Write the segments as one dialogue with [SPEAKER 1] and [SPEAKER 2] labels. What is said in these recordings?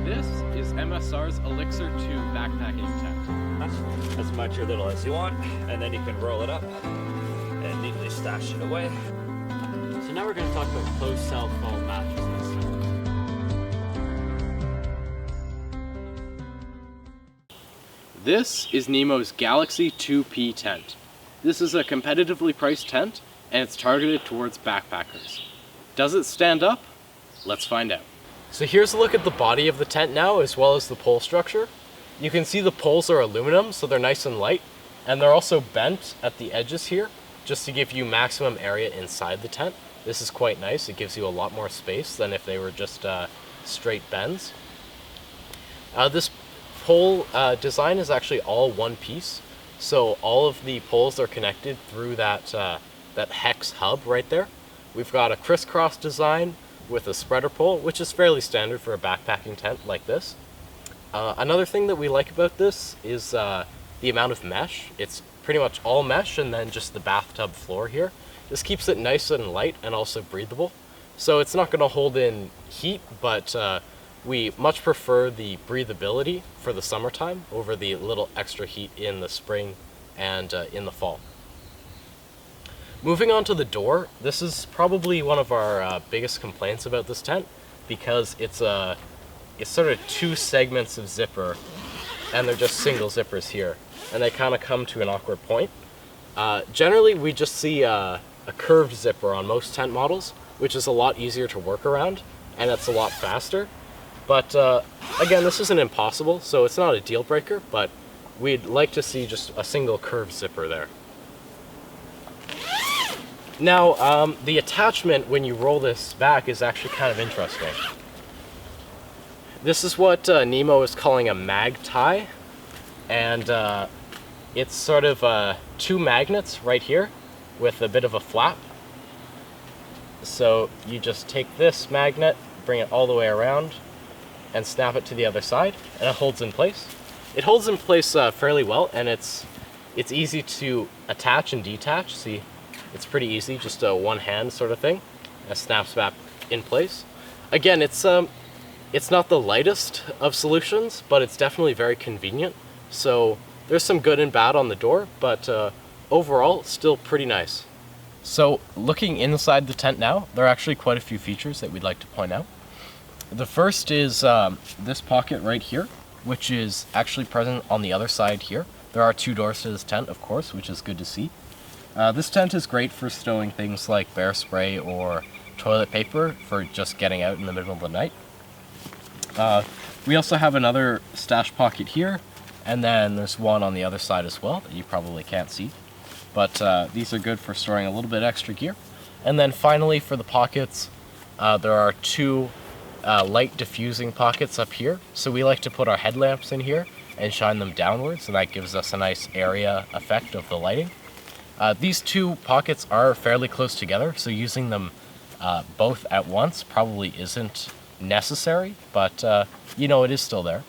[SPEAKER 1] This is MSR's Elixir 2 backpacking tent.
[SPEAKER 2] As much or little as you want, and then you can roll it up and neatly stash it away.
[SPEAKER 3] So now we're going to talk about closed cell foam mattresses.
[SPEAKER 1] This is Nemo's Galaxi 2P tent. This is a competitively priced tent, and it's targeted towards backpackers. Does it stand up? Let's find out. So here's a look at the body of the tent now, as well as the pole structure. You can see the poles are aluminum, so they're nice and light, and they're also bent at the edges here, just to give you maximum area inside the tent. This is quite nice. It gives you a lot more space than if they were just straight bends. This pole design is actually all one piece, so all of the poles are connected through that hex hub right there. We've got a crisscross design with a spreader pole, which is fairly standard for a backpacking tent like this. Another thing that we like about this is the amount of mesh. It's pretty much all mesh and then just the bathtub floor here. This keeps it nice and light and also breathable. So it's not going to hold in heat, but we much prefer the breathability for the summertime over the little extra heat in the spring and in the fall. Moving on to the door, this is probably one of our biggest complaints about this tent, because it's sort of two segments of zipper, and they're just single zippers here, and they kind of come to an awkward point. Generally, we just see a curved zipper on most tent models, which is a lot easier to work around, and it's a lot faster. But again, this isn't impossible, so it's not a deal breaker, but we'd like to see just a single curved zipper there. Now, the attachment when you roll this back is actually kind of interesting. This is what Nemo is calling a mag tie, and it's sort of two magnets right here with a bit of a flap. So you just take this magnet, bring it all the way around, and snap it to the other side, and it holds in place. It holds in place fairly well, and it's easy to attach and detach. See, it's pretty easy, just a one-hand sort of thing. It snaps back in place. Again, it's not the lightest of solutions, but it's definitely very convenient. So there's some good and bad on the door, but overall, still pretty nice. So looking inside the tent now, there are actually quite a few features that we'd like to point out. The first is this pocket right here, which is actually present on the other side here. There are two doors to this tent, of course, which is good to see. This tent is great for stowing things like bear spray or toilet paper for just getting out in the middle of the night. We also have another stash pocket here, and then there's one on the other side as well that you probably can't see. But these are good for storing a little bit extra gear. And then finally, for the pockets, there are two light diffusing pockets up here. So we like to put our headlamps in here and shine them downwards, so that gives us a nice area effect of the lighting. These two pockets are fairly close together, so using them both at once probably isn't necessary, but you know, it is still there.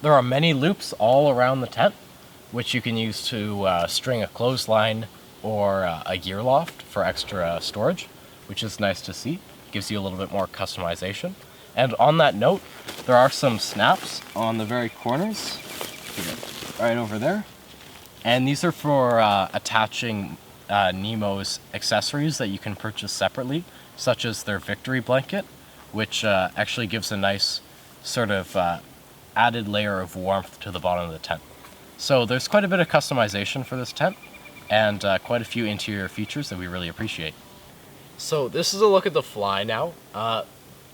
[SPEAKER 1] There are many loops all around the tent, which you can use to string a clothesline or a gear loft for extra storage, which is nice to see. Gives you a little bit more customization. And on that note, there are some snaps on the very corners, right over there. And these are for attaching Nemo's accessories that you can purchase separately, such as their victory blanket, which actually gives a nice sort of added layer of warmth to the bottom of the tent. So there's quite a bit of customization for this tent, and quite a few interior features that we really appreciate. So this is a look at the fly now.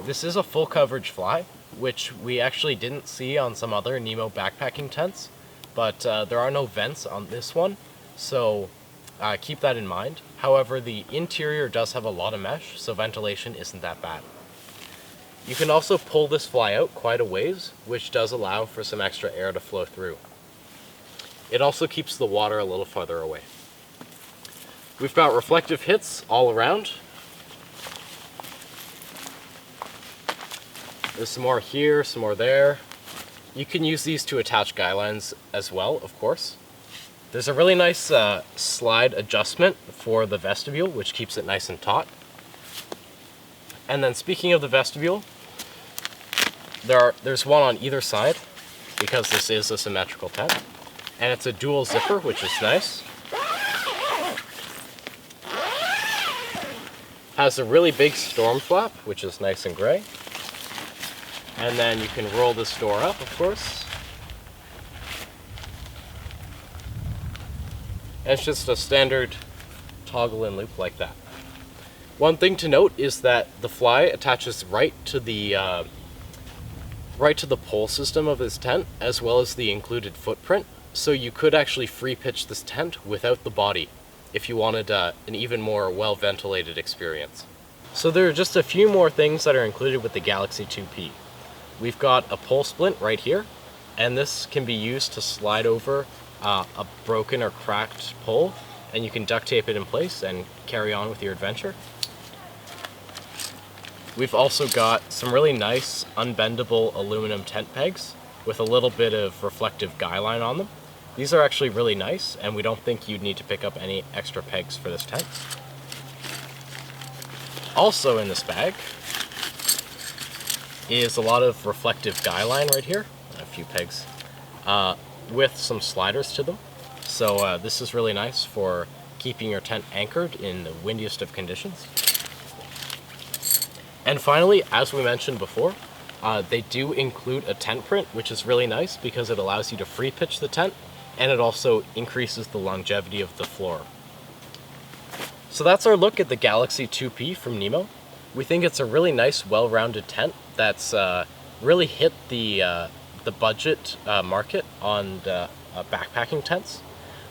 [SPEAKER 1] This is a full coverage fly, which we actually didn't see on some other Nemo backpacking tents. But there are no vents on this one, so keep that in mind. However, the interior does have a lot of mesh, so ventilation isn't that bad. You can also pull this fly out quite a ways, which does allow for some extra air to flow through. It also keeps the water a little farther away. We've got reflective hits all around. There's some more here, some more there. You can use these to attach guy lines as well, of course. There's a really nice slide adjustment for the vestibule, which keeps it nice and taut. And then speaking of the vestibule, There's one on either side because this is a symmetrical tent, and it's a dual zipper, which is nice. Has a really big storm flap, which is nice and gray. And then you can roll this door up, of course. And it's just a standard toggle and loop like that. One thing to note is that the fly attaches right to the pole system of this tent, as well as the included footprint. So you could actually free pitch this tent without the body if you wanted an even more well-ventilated experience. So there are just a few more things that are included with the Galaxy 2P. We've got a pole splint right here, and this can be used to slide over a broken or cracked pole, and you can duct tape it in place and carry on with your adventure. We've also got some really nice unbendable aluminum tent pegs with a little bit of reflective guy line on them. These are actually really nice, and we don't think you'd need to pick up any extra pegs for this tent. Also in this bag is a lot of reflective guy line right here, a few pegs, with some sliders to them. So this is really nice for keeping your tent anchored in the windiest of conditions. And finally, as we mentioned before, they do include a tent print, which is really nice because it allows you to free pitch the tent, and it also increases the longevity of the floor. So that's our look at the Galaxy 2P from Nemo. We think it's a really nice, well-rounded tent that's really hit the budget market on backpacking tents.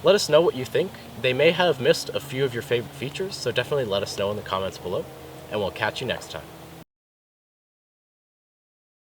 [SPEAKER 1] Let us know what you think. They may have missed a few of your favorite features, so definitely let us know in the comments below, and we'll catch you next time.